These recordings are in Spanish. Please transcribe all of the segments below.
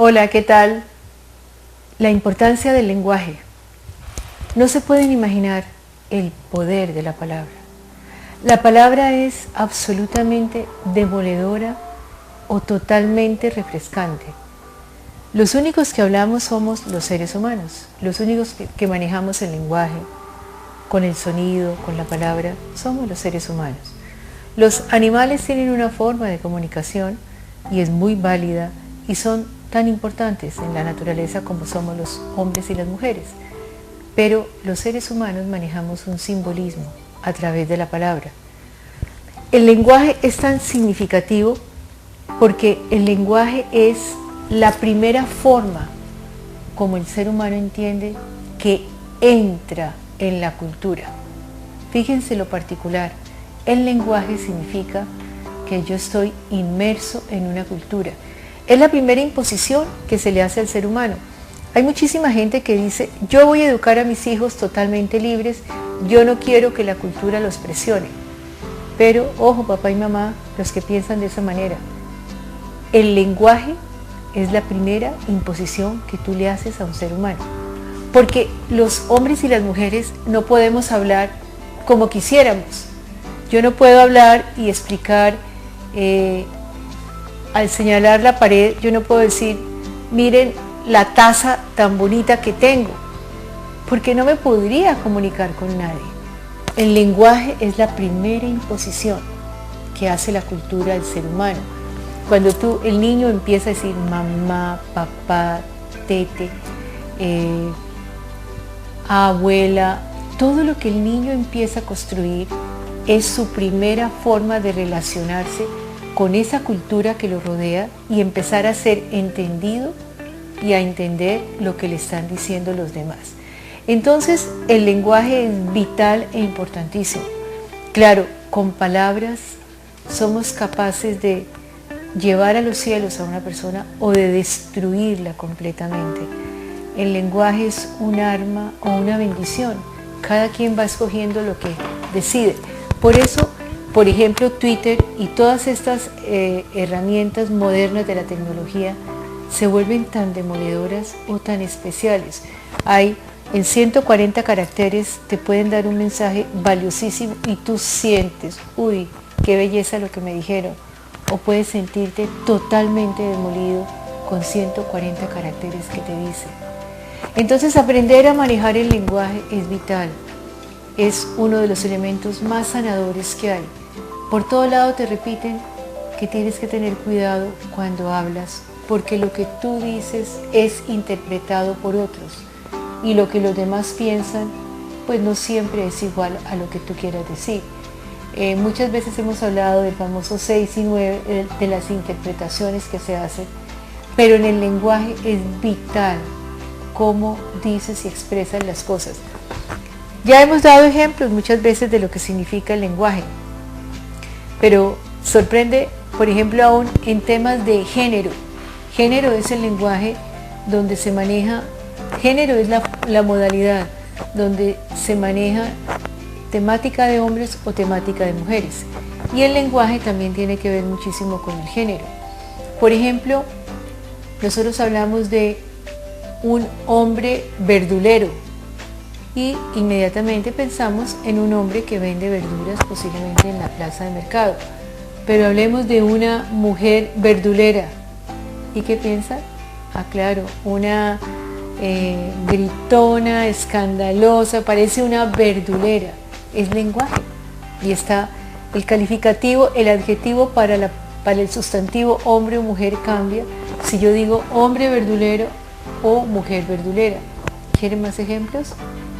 Hola, ¿qué tal? La importancia del lenguaje. No se pueden imaginar el poder de la palabra. La palabra es absolutamente demoledora o totalmente refrescante. Los únicos que hablamos somos los seres humanos, los únicos que manejamos el lenguaje, con el sonido, con la palabra, somos los seres humanos. Los animales tienen una forma de comunicación y es muy válida y son tan importantes en la naturaleza como somos los hombres y las mujeres. Pero los seres humanos manejamos un simbolismo a través de la palabra. El lenguaje es tan significativo porque el lenguaje es la primera forma como el ser humano entiende que entra en la cultura. Fíjense lo particular, el lenguaje significa que yo estoy inmerso en una cultura. Es la primera imposición que se le hace al ser humano. Hay muchísima gente que dice, yo voy a educar a mis hijos totalmente libres, yo no quiero que la cultura los presione. Pero, ojo, papá y mamá, los que piensan de esa manera, el lenguaje es la primera imposición que tú le haces a un ser humano. Porque los hombres y las mujeres no podemos hablar como quisiéramos. Yo no puedo hablar y explicar, al señalar la pared, yo no puedo decir, miren la taza tan bonita que tengo, porque no me podría comunicar con nadie. El lenguaje es la primera imposición que hace la cultura del ser humano. Cuando el niño empieza a decir mamá, papá, tete, abuela, todo lo que el niño empieza a construir es su primera forma de relacionarse con esa cultura que lo rodea y empezar a ser entendido y a entender lo que le están diciendo los demás. Entonces, el lenguaje es vital e importantísimo. Claro, con palabras somos capaces de llevar a los cielos a una persona o de destruirla completamente. El lenguaje es un arma o una bendición. Cada quien va escogiendo lo que decide. Por eso, por ejemplo, Twitter y todas estas herramientas modernas de la tecnología se vuelven tan demoledoras o tan especiales. En 140 caracteres te pueden dar un mensaje valiosísimo y tú sientes, uy, qué belleza lo que me dijeron. O puedes sentirte totalmente demolido con 140 caracteres que te dicen. Entonces, aprender a manejar el lenguaje es vital. Es uno de los elementos más sanadores que hay. Por todo lado te repiten que tienes que tener cuidado cuando hablas, porque lo que tú dices es interpretado por otros y lo que los demás piensan, pues no siempre es igual a lo que tú quieras decir. Muchas veces hemos hablado del famoso 6 y 9, de las interpretaciones que se hacen, pero en el lenguaje es vital cómo dices y expresas las cosas. Ya hemos dado ejemplos muchas veces de lo que significa el lenguaje, pero sorprende, por ejemplo, aún en temas de género. Género es el lenguaje donde se maneja, género es la modalidad donde se maneja temática de hombres o temática de mujeres. Y el lenguaje también tiene que ver muchísimo con el género. Por ejemplo, nosotros hablamos de un hombre verdulero y inmediatamente pensamos en un hombre que vende verduras posiblemente en la plaza de mercado. Pero hablemos de una mujer verdulera. ¿Y qué piensan? Ah, claro, una gritona, escandalosa, parece una verdulera. Es lenguaje. Y está el calificativo, el adjetivo para el sustantivo hombre o mujer cambia. Si yo digo hombre verdulero o mujer verdulera. ¿Quieren más ejemplos?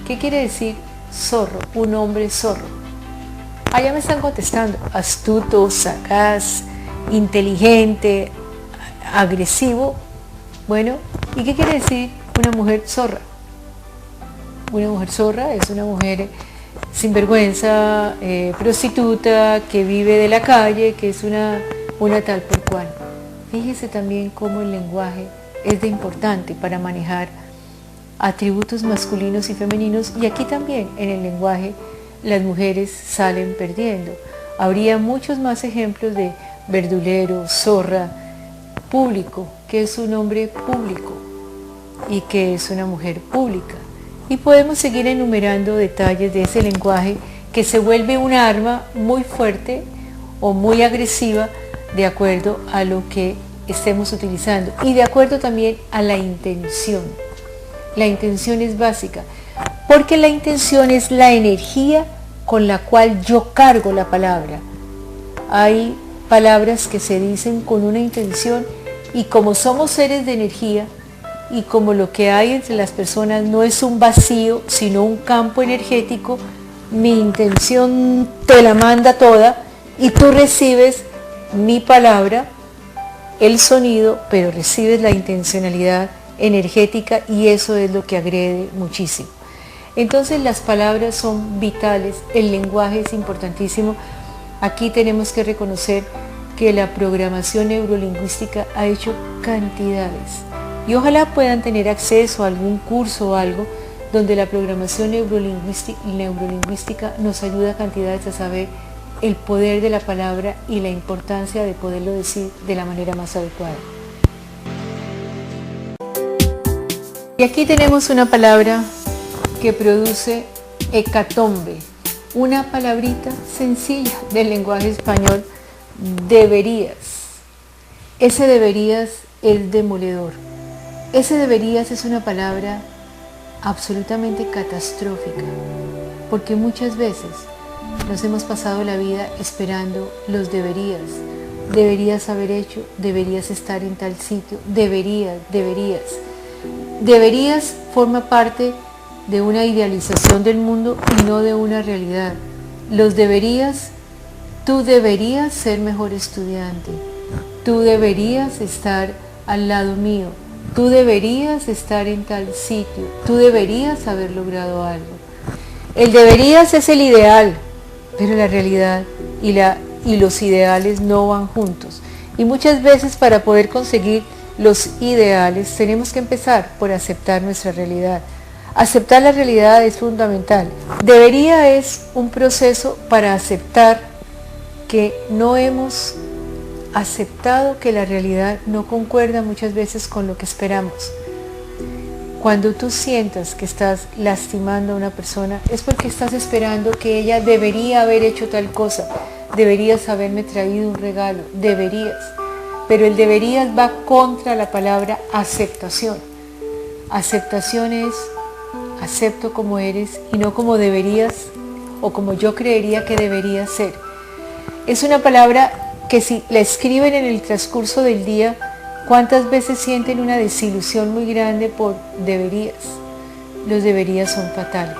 ¿Qué quiere decir zorro? Un hombre zorro. Ya me están contestando. Astuto, sagaz, inteligente, agresivo. Bueno, ¿y qué quiere decir una mujer zorra? Una mujer zorra es una mujer sinvergüenza, prostituta, que vive de la calle, que es una tal por cual. Fíjese también cómo el lenguaje es de importante para manejar atributos masculinos y femeninos, y aquí también en el lenguaje las mujeres salen perdiendo. Habría muchos más ejemplos de verdulero, zorra, público, que es un hombre público y que es una mujer pública. Y podemos seguir enumerando detalles de ese lenguaje que se vuelve un arma muy fuerte o muy agresiva de acuerdo a lo que estemos utilizando y de acuerdo también a la intención. La intención es básica, porque la intención es la energía con la cual yo cargo la palabra. Hay palabras que se dicen con una intención y como somos seres de energía y como lo que hay entre las personas no es un vacío, sino un campo energético, mi intención te la manda toda y tú recibes mi palabra, el sonido, pero recibes la intencionalidad energética y eso es lo que agrede muchísimo. Entonces las palabras son vitales, el lenguaje es importantísimo. Aquí tenemos que reconocer que la programación neurolingüística ha hecho cantidades y ojalá puedan tener acceso a algún curso o algo donde la programación neurolingüística nos ayuda a cantidades a saber el poder de la palabra y la importancia de poderlo decir de la manera más adecuada. Y aquí tenemos una palabra que produce hecatombe, una palabrita sencilla del lenguaje español, deberías. Ese deberías es demoledor. Ese deberías es una palabra absolutamente catastrófica, porque muchas veces nos hemos pasado la vida esperando los deberías. Deberías haber hecho, deberías estar en tal sitio, deberías. Deberías forma parte de una idealización del mundo y no de una realidad. Los deberías, tú deberías ser mejor estudiante, tú deberías estar al lado mío, tú deberías estar en tal sitio, tú deberías haber logrado algo. El deberías es el ideal, pero la realidad y los ideales no van juntos. Y muchas veces para poder conseguir los ideales tenemos que empezar por aceptar nuestra realidad. Aceptar la realidad es fundamental. Debería es un proceso para aceptar que no hemos aceptado que la realidad no concuerda muchas veces con lo que esperamos. Cuando tú sientas que estás lastimando a una persona es porque estás esperando que ella debería haber hecho tal cosa, deberías haberme traído un regalo, deberías. Pero el deberías va contra la palabra aceptación. Aceptación es acepto como eres y no como deberías o como yo creería que deberías ser. Es una palabra que si la escriben en el transcurso del día, ¿cuántas veces sienten una desilusión muy grande por deberías? Los deberías son fatales.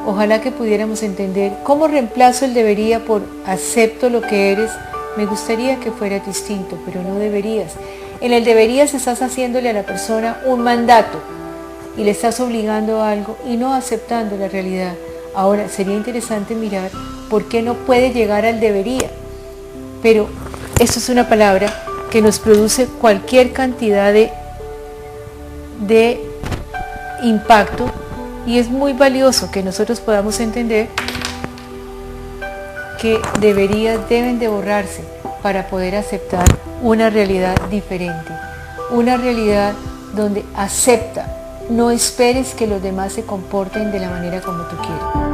Ojalá que pudiéramos entender cómo reemplazo el debería por acepto lo que eres. Me gustaría que fuera distinto, pero no deberías. En el deberías estás haciéndole a la persona un mandato y le estás obligando a algo y no aceptando la realidad. Ahora, sería interesante mirar por qué no puede llegar al debería. Pero esto es una palabra que nos produce cualquier cantidad de impacto y es muy valioso que nosotros podamos entender que deberías deben de borrarse para poder aceptar una realidad diferente, una realidad donde acepta, no esperes que los demás se comporten de la manera como tú quieres.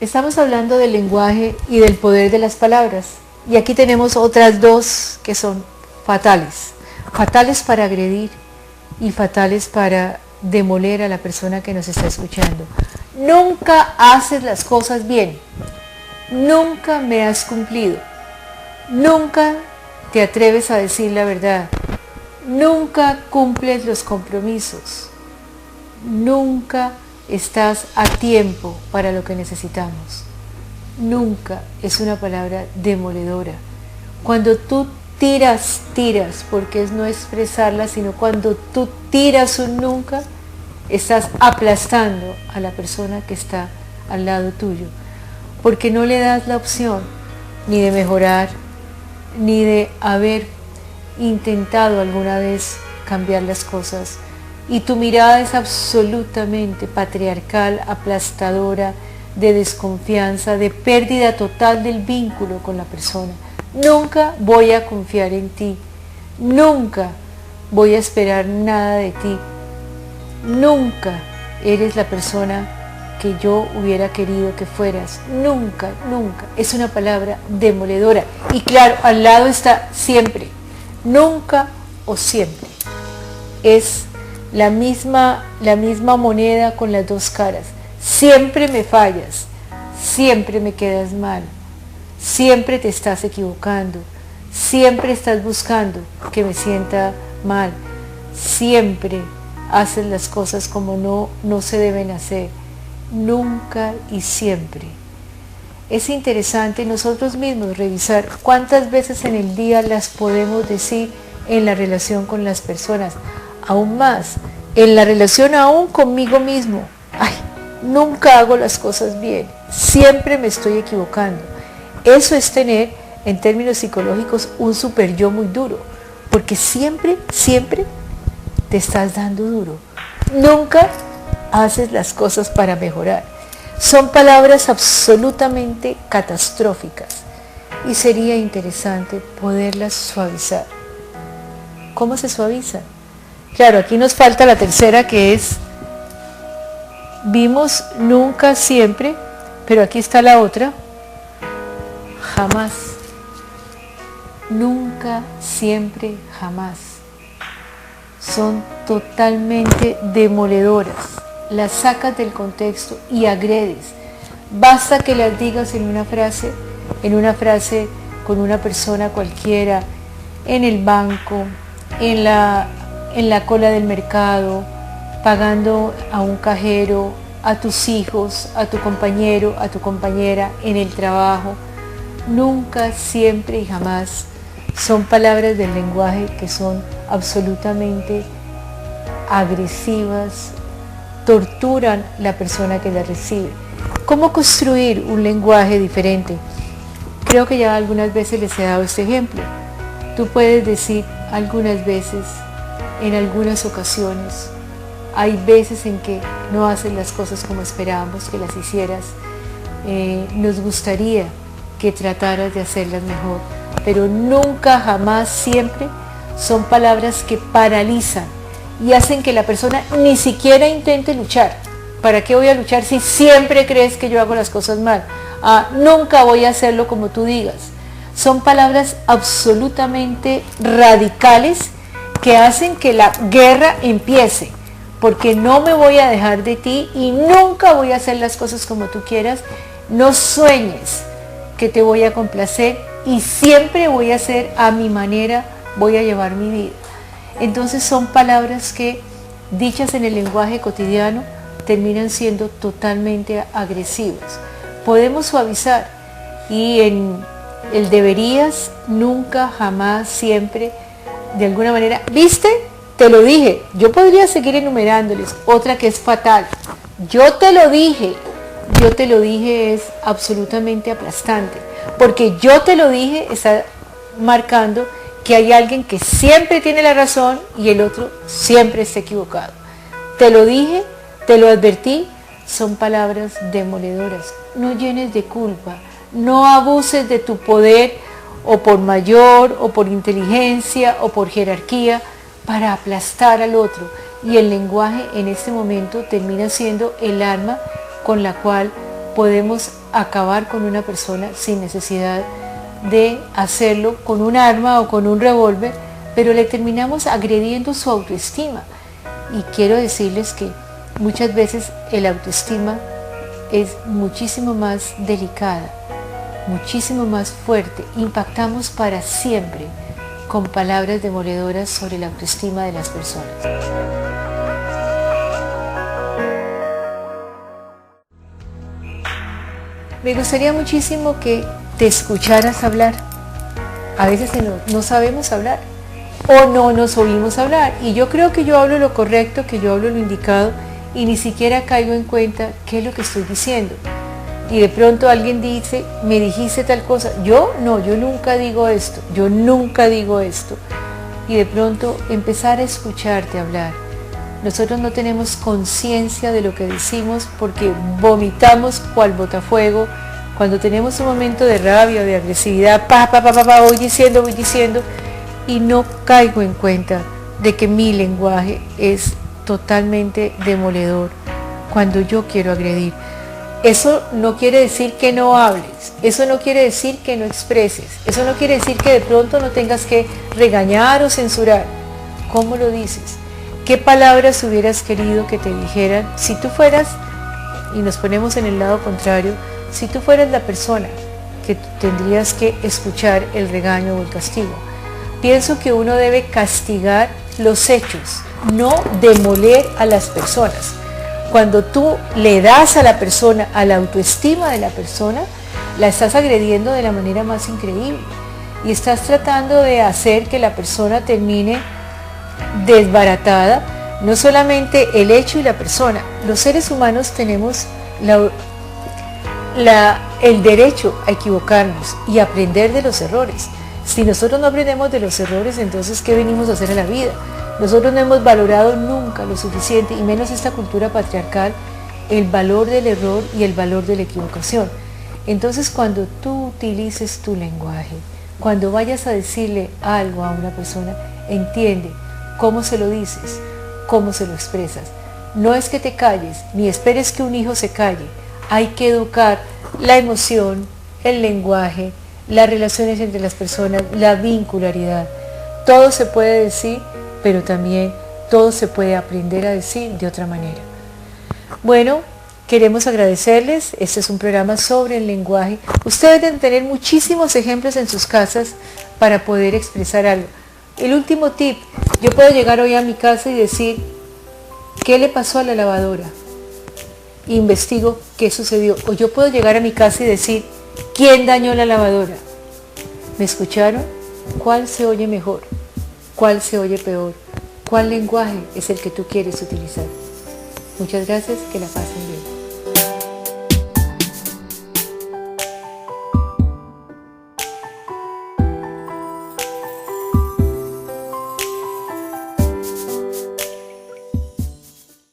Estamos hablando del lenguaje y del poder de las palabras y aquí tenemos otras dos que son fatales, fatales para agredir y fatales para demoler a la persona que nos está escuchando. Nunca haces las cosas bien, nunca me has cumplido, nunca te atreves a decir la verdad, nunca cumples los compromisos, nunca estás a tiempo para lo que necesitamos. Nunca es una palabra demoledora. Cuando tú tiras, porque es no expresarla, sino cuando tú tiras un nunca, estás aplastando a la persona que está al lado tuyo, porque no le das la opción ni de mejorar, ni de haber intentado alguna vez cambiar las cosas. Y tu mirada es absolutamente patriarcal, aplastadora, de desconfianza, de pérdida total del vínculo con la persona. Nunca voy a confiar en ti, nunca voy a esperar nada de ti, nunca eres la persona que yo hubiera querido que fueras, nunca, nunca. Es una palabra demoledora. Y claro, al lado está siempre, nunca o siempre. Es la misma moneda con las dos caras. Siempre me fallas, siempre me quedas mal, siempre te estás equivocando, siempre estás buscando que me sienta mal, siempre haces las cosas como no se deben hacer, nunca y siempre. Es interesante nosotros mismos revisar cuántas veces en el día las podemos decir en la relación con las personas, aún más, en la relación aún conmigo mismo. Ay, nunca hago las cosas bien, siempre me estoy equivocando. Eso es tener, en términos psicológicos, un super yo muy duro, porque siempre te estás dando duro. Nunca haces las cosas para mejorar. Son palabras absolutamente catastróficas y sería interesante poderlas suavizar. ¿Cómo se suaviza? Claro, aquí nos falta la tercera, que es vimos nunca, siempre, pero aquí está la otra, jamás. Nunca, siempre, jamás. Son totalmente demoledoras. Las sacas del contexto y agredes. Basta que las digas en una frase con una persona cualquiera, en el banco, en la cola del mercado, pagando a un cajero, a tus hijos, a tu compañero, a tu compañera, en el trabajo. Nunca, siempre y jamás son palabras del lenguaje que son absolutamente agresivas, torturan la persona que las recibe. ¿Cómo construir un lenguaje diferente? Creo que ya algunas veces les he dado este ejemplo. Tú puedes decir algunas veces, en algunas ocasiones, hay veces en que no haces las cosas como esperábamos que las hicieras, nos gustaría que trataras de hacerlas mejor, pero nunca, jamás, siempre son palabras que paralizan y hacen que la persona ni siquiera intente luchar. ¿Para qué voy a luchar si siempre crees que yo hago las cosas mal? Nunca voy a hacerlo como tú digas. Son palabras absolutamente radicales que hacen que la guerra empiece, porque no me voy a dejar de ti y nunca voy a hacer las cosas como tú quieras. No sueñes que te voy a complacer y siempre voy a hacer a mi manera, voy a llevar mi vida. Entonces son palabras que, dichas en el lenguaje cotidiano, terminan siendo totalmente agresivas. Podemos suavizar y en el deberías, nunca, jamás, siempre, de alguna manera, ¿viste? Te lo dije. Yo podría seguir enumerándoles. Otra que es fatal. Yo te lo dije es absolutamente aplastante, porque yo te lo dije está marcando que hay alguien que siempre tiene la razón y el otro siempre está equivocado. Te lo dije, te lo advertí, son palabras demoledoras. No llenes de culpa, no abuses de tu poder o por mayor o por inteligencia o por jerarquía para aplastar al otro. Y el lenguaje en este momento termina siendo el arma con la cual podemos acabar con una persona sin necesidad de hacerlo con un arma o con un revólver, pero le terminamos agrediendo su autoestima. Y quiero decirles que muchas veces el autoestima es muchísimo más delicada, muchísimo más fuerte. Impactamos para siempre con palabras demoledoras sobre la autoestima de las personas. Me gustaría muchísimo que te escucharas hablar. A veces no sabemos hablar o no nos oímos hablar, y yo creo que yo hablo lo correcto, que yo hablo lo indicado y ni siquiera caigo en cuenta qué es lo que estoy diciendo. Y de pronto alguien dice, me dijiste tal cosa. Yo nunca digo esto, yo nunca digo esto. Y de pronto empezar a escucharte hablar, nosotros no tenemos conciencia de lo que decimos porque vomitamos cual botafuego. Cuando tenemos un momento de rabia o de agresividad, voy diciendo, y no caigo en cuenta de que mi lenguaje es totalmente demoledor cuando yo quiero agredir. Eso no quiere decir que no hables, eso no quiere decir que no expreses, eso no quiere decir que de pronto no tengas que regañar o censurar. ¿Cómo lo dices? ¿Qué palabras hubieras querido que te dijeran si tú fueras, y nos ponemos en el lado contrario, si tú fueras la persona que tendrías que escuchar el regaño o el castigo? Pienso que uno debe castigar los hechos, no demoler a las personas. Cuando tú le das a la persona, a la autoestima de la persona, la estás agrediendo de la manera más increíble y estás tratando de hacer que la persona termine desbaratada. No solamente el hecho y la persona, los seres humanos tenemos el derecho a equivocarnos y aprender de los errores. Si nosotros no aprendemos de los errores, entonces ¿qué venimos a hacer en la vida? Nosotros no hemos valorado nunca lo suficiente, y menos esta cultura patriarcal, el valor del error y el valor de la equivocación. Entonces, cuando tú utilices tu lenguaje, cuando vayas a decirle algo a una persona, entiende cómo se lo dices, cómo se lo expresas. No es que te calles, ni esperes que un hijo se calle. Hay que educar la emoción, el lenguaje, las relaciones entre las personas, la vincularidad. Todo se puede decir, pero también todo se puede aprender a decir de otra manera. Bueno, queremos agradecerles. Este es un programa sobre el lenguaje. Ustedes deben tener muchísimos ejemplos en sus casas para poder expresar algo. El último tip, yo puedo llegar hoy a mi casa y decir, ¿qué le pasó a la lavadora? Investigo qué sucedió. O yo puedo llegar a mi casa y decir, ¿quién dañó la lavadora? ¿Me escucharon? ¿Cuál se oye mejor? ¿Cuál se oye peor? ¿Cuál lenguaje es el que tú quieres utilizar? Muchas gracias, que la pasen bien.